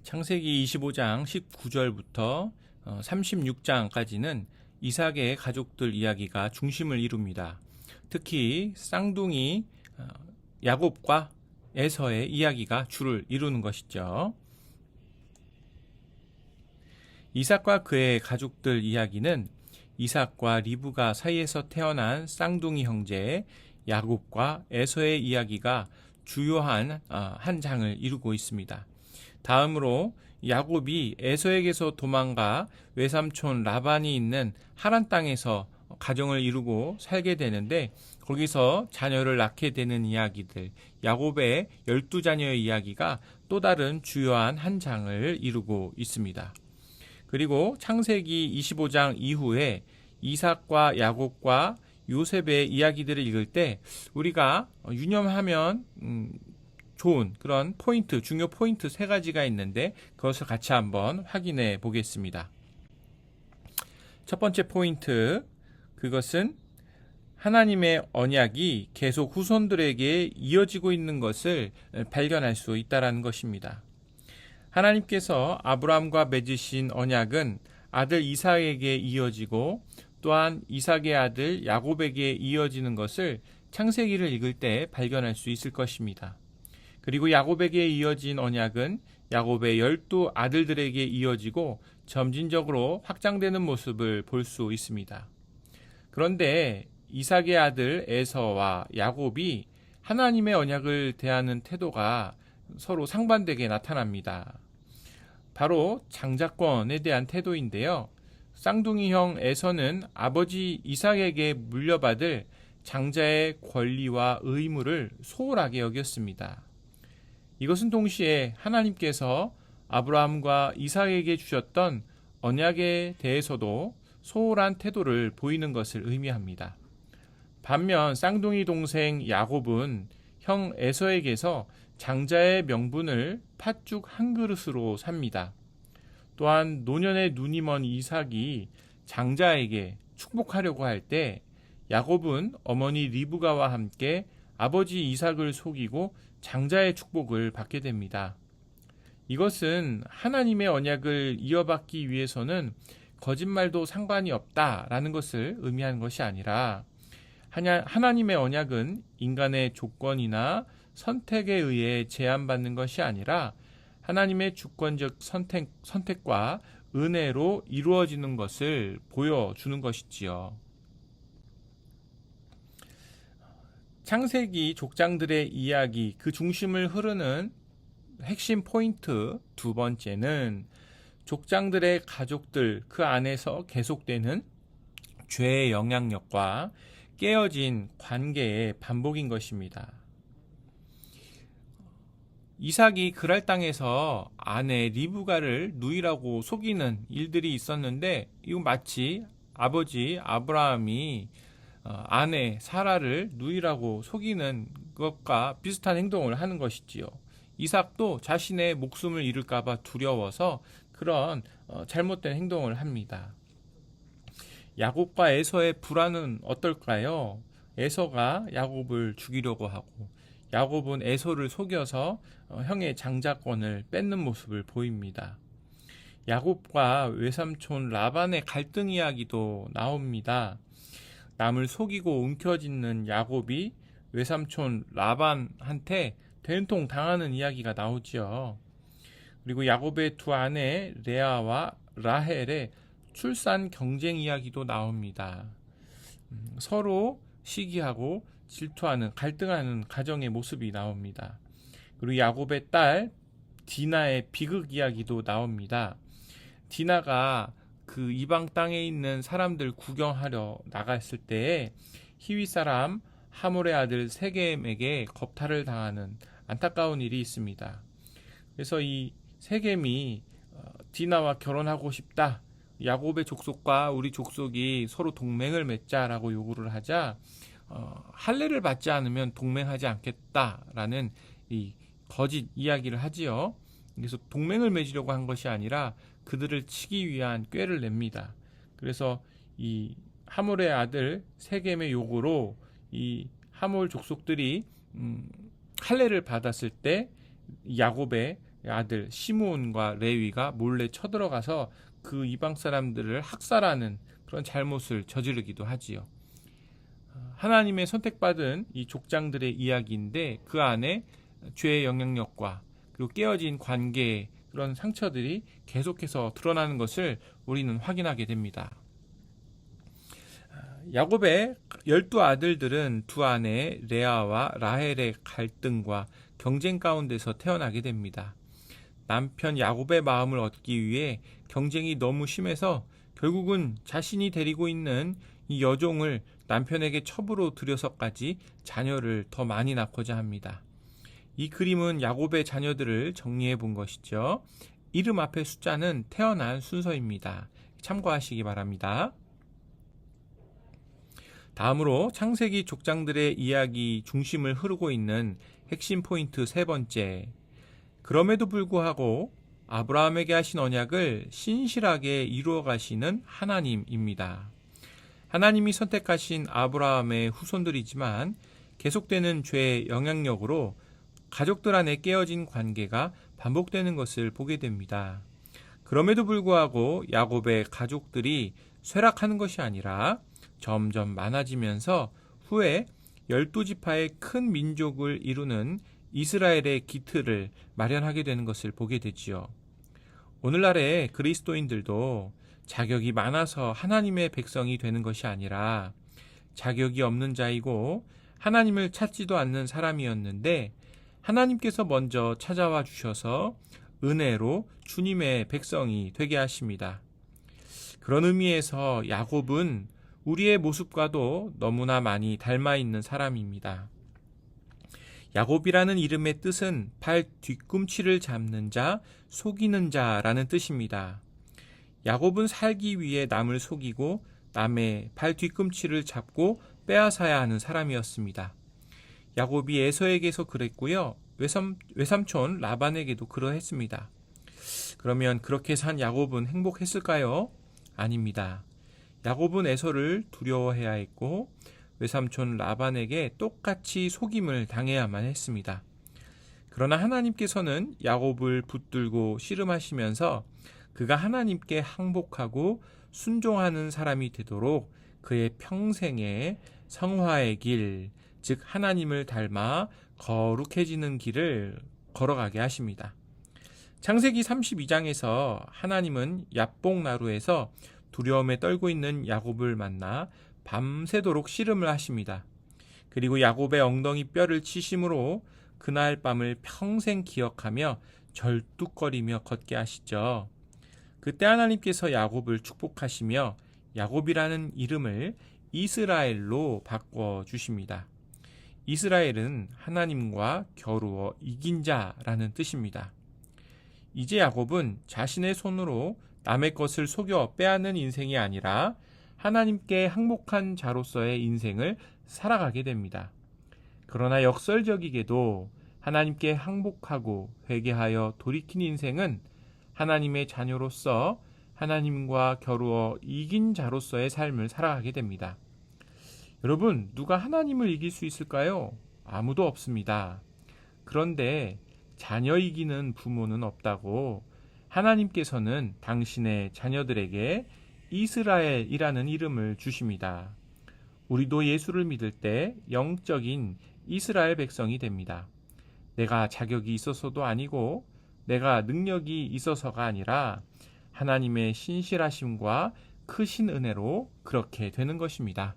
창세기 25장 19절부터 36장까지는 이삭의 가족들 이야기가 중심을 이룹니다. 특히 쌍둥이 야곱과 에서의 이야기가 주를 이루는 것이죠. 이삭과 그의 가족들 이야기는 이삭과 리브가 사이에서 태어난 쌍둥이 형제 야곱과 에서의 이야기가 주요한 한 장을 이루고 있습니다. 다음으로 야곱이 에서에게서 도망가 외삼촌 라반이 있는 하란 땅에서 가정을 이루고 살게 되는데, 거기서 자녀를 낳게 되는 이야기들, 야곱의 12자녀의 이야기가 또 다른 주요한 한 장을 이루고 있습니다. 그리고 창세기 25장 이후에 이삭과 야곱과 요셉의 이야기들을 읽을 때 우리가 유념하면 좋은 그런 포인트, 중요 포인트 3가지가 있는데 그것을 같이 한번 확인해 보겠습니다. 첫 번째 포인트, 그것은 하나님의 언약이 계속 후손들에게 이어지고 있는 것을 발견할 수 있다는 것입니다. 하나님께서 아브라함과 맺으신 언약은 아들 이삭에게 이어지고 또한 이삭의 아들 야곱에게 이어지는 것을 창세기를 읽을 때 발견할 수 있을 것입니다. 그리고 야곱에게 이어진 언약은 야곱의 12 아들들에게 이어지고 점진적으로 확장되는 모습을 볼 수 있습니다. 그런데 이삭의 아들 에서와 야곱이 하나님의 언약을 대하는 태도가 서로 상반되게 나타납니다. 바로 장자권에 대한 태도인데요. 쌍둥이 형 에서는 아버지 이삭에게 물려받을 장자의 권리와 의무를 소홀하게 여겼습니다. 이것은 동시에 하나님께서 아브라함과 이삭에게 주셨던 언약에 대해서도 소홀한 태도를 보이는 것을 의미합니다. 반면 쌍둥이 동생 야곱은 형 에서에게서 장자의 명분을 팥죽 한 그릇으로 삽니다. 또한 노년의 눈이 먼 이삭이 장자에게 축복하려고 할 때 야곱은 어머니 리브가와 함께 아버지 이삭을 속이고 장자의 축복을 받게 됩니다. 이것은 하나님의 언약을 이어받기 위해서는 거짓말도 상관이 없다라는 것을 의미하는 것이 아니라, 하나님의 언약은 인간의 조건이나 선택에 의해 제한받는 것이 아니라 하나님의 주권적 선택과 은혜로 이루어지는 것을 보여주는 것이지요. 창세기 족장들의 이야기, 그 중심을 흐르는 핵심 포인트 2번째는 족장들의 가족들, 그 안에서 계속되는 죄의 영향력과 깨어진 관계의 반복인 것입니다. 이삭이 그랄 땅에서 아내 리브가를 누이라고 속이는 일들이 있었는데, 이건 마치 아버지 아브라함이 아내 사라를 누이라고 속이는 것과 비슷한 행동을 하는 것이지요. 이삭도 자신의 목숨을 잃을까 봐 두려워서 그런 잘못된 행동을 합니다. 야곱과 에서의 불화는 어떨까요? 에서가 야곱을 죽이려고 하고 야곱은 에서를 속여서 형의 장자권을 뺏는 모습을 보입니다. 야곱과 외삼촌 라반의 갈등 이야기도 나옵니다. 남을 속이고 움켜쥐는 야곱이 외삼촌 라반한테 된통 당하는 이야기가 나오지요. 그리고 야곱의 2 아내 레아와 라헬의 출산 경쟁 이야기도 나옵니다. 서로 시기하고 질투하는, 갈등하는 가정의 모습이 나옵니다. 그리고 야곱의 딸 디나의 비극 이야기도 나옵니다. 디나가 그 이방 땅에 있는 사람들 구경하려 나갔을 때에 히위 사람 하몰의 아들 세겜에게 겁탈을 당하는 안타까운 일이 있습니다. 그래서 이 세겜이 디나와 결혼하고 싶다, 야곱의 족속과 우리 족속이 서로 동맹을 맺자라고 요구를 하자 할례를 받지 않으면 동맹하지 않겠다라는 이 거짓 이야기를 하지요. 그래서 동맹을 맺으려고 한 것이 아니라 그들을 치기 위한 꾀를 냅니다. 그래서 이 하몰의 아들 세겜의 요구로 이 하몰 족속들이 할례를 받았을 때 야곱의 아들 시므온과 레위가 몰래 쳐들어가서 그 이방 사람들을 학살하는 그런 잘못을 저지르기도 하지요. 하나님의 선택받은 이 족장들의 이야기인데 그 안에 죄의 영향력과 그리고 깨어진 관계의 그런 상처들이 계속해서 드러나는 것을 우리는 확인하게 됩니다. 야곱의 12아들들은 두 아내 레아와 라헬의 갈등과 경쟁 가운데서 태어나게 됩니다. 남편 야곱의 마음을 얻기 위해 경쟁이 너무 심해서 결국은 자신이 데리고 있는 이 여종을 남편에게 첩으로 들여서까지 자녀를 더 많이 낳고자 합니다. 이 그림은 야곱의 자녀들을 정리해 본 것이죠. 이름 앞의 숫자는 태어난 순서입니다. 참고하시기 바랍니다. 다음으로 창세기 족장들의 이야기 중심을 흐르고 있는 핵심 포인트 세 번째. 그럼에도 불구하고 아브라함에게 하신 언약을 신실하게 이루어 가시는 하나님입니다. 하나님이 선택하신 아브라함의 후손들이지만 계속되는 죄의 영향력으로 가족들 안에 깨어진 관계가 반복되는 것을 보게 됩니다. 그럼에도 불구하고 야곱의 가족들이 쇠락하는 것이 아니라 점점 많아지면서 후에 12지파의 큰 민족을 이루는 이스라엘의 기틀을 마련하게 되는 것을 보게 되지요. 오늘날의 그리스도인들도 자격이 많아서 하나님의 백성이 되는 것이 아니라 자격이 없는 자이고 하나님을 찾지도 않는 사람이었는데 하나님께서 먼저 찾아와 주셔서 은혜로 주님의 백성이 되게 하십니다. 그런 의미에서 야곱은 우리의 모습과도 너무나 많이 닮아 있는 사람입니다. 야곱이라는 이름의 뜻은 팔 뒤꿈치를 잡는 자, 속이는 자라는 뜻입니다. 야곱은 살기 위해 남을 속이고 남의 발 뒤꿈치를 잡고 빼앗아야 하는 사람이었습니다. 야곱이 에서에게서 그랬고요. 외삼촌 라반에게도 그러했습니다. 그러면 그렇게 산 야곱은 행복했을까요? 아닙니다. 야곱은 에서를 두려워해야 했고 외삼촌 라반에게 똑같이 속임을 당해야만 했습니다. 그러나 하나님께서는 야곱을 붙들고 씨름하시면서 그가 하나님께 항복하고 순종하는 사람이 되도록 그의 평생의 성화의 길, 즉 하나님을 닮아 거룩해지는 길을 걸어가게 하십니다. 창세기 32장에서 하나님은 야복나루에서 두려움에 떨고 있는 야곱을 만나 밤새도록 씨름을 하십니다. 그리고 야곱의 엉덩이 뼈를 치심으로 그날 밤을 평생 기억하며 절뚝거리며 걷게 하시죠. 그때 하나님께서 야곱을 축복하시며 야곱이라는 이름을 이스라엘로 바꿔주십니다. 이스라엘은 하나님과 겨루어 이긴 자라는 뜻입니다. 이제 야곱은 자신의 손으로 남의 것을 속여 빼앗는 인생이 아니라 하나님께 항복한 자로서의 인생을 살아가게 됩니다. 그러나 역설적이게도 하나님께 항복하고 회개하여 돌이킨 인생은 하나님의 자녀로서 하나님과 겨루어 이긴 자로서의 삶을 살아가게 됩니다. 여러분, 누가 하나님을 이길 수 있을까요? 아무도 없습니다. 그런데 자녀 이기는 부모는 없다고 하나님께서는 당신의 자녀들에게 이스라엘이라는 이름을 주십니다. 우리도 예수를 믿을 때 영적인 이스라엘 백성이 됩니다. 내가 자격이 있어서도 아니고 내가 능력이 있어서가 아니라 하나님의 신실하심과 크신 은혜로 그렇게 되는 것입니다.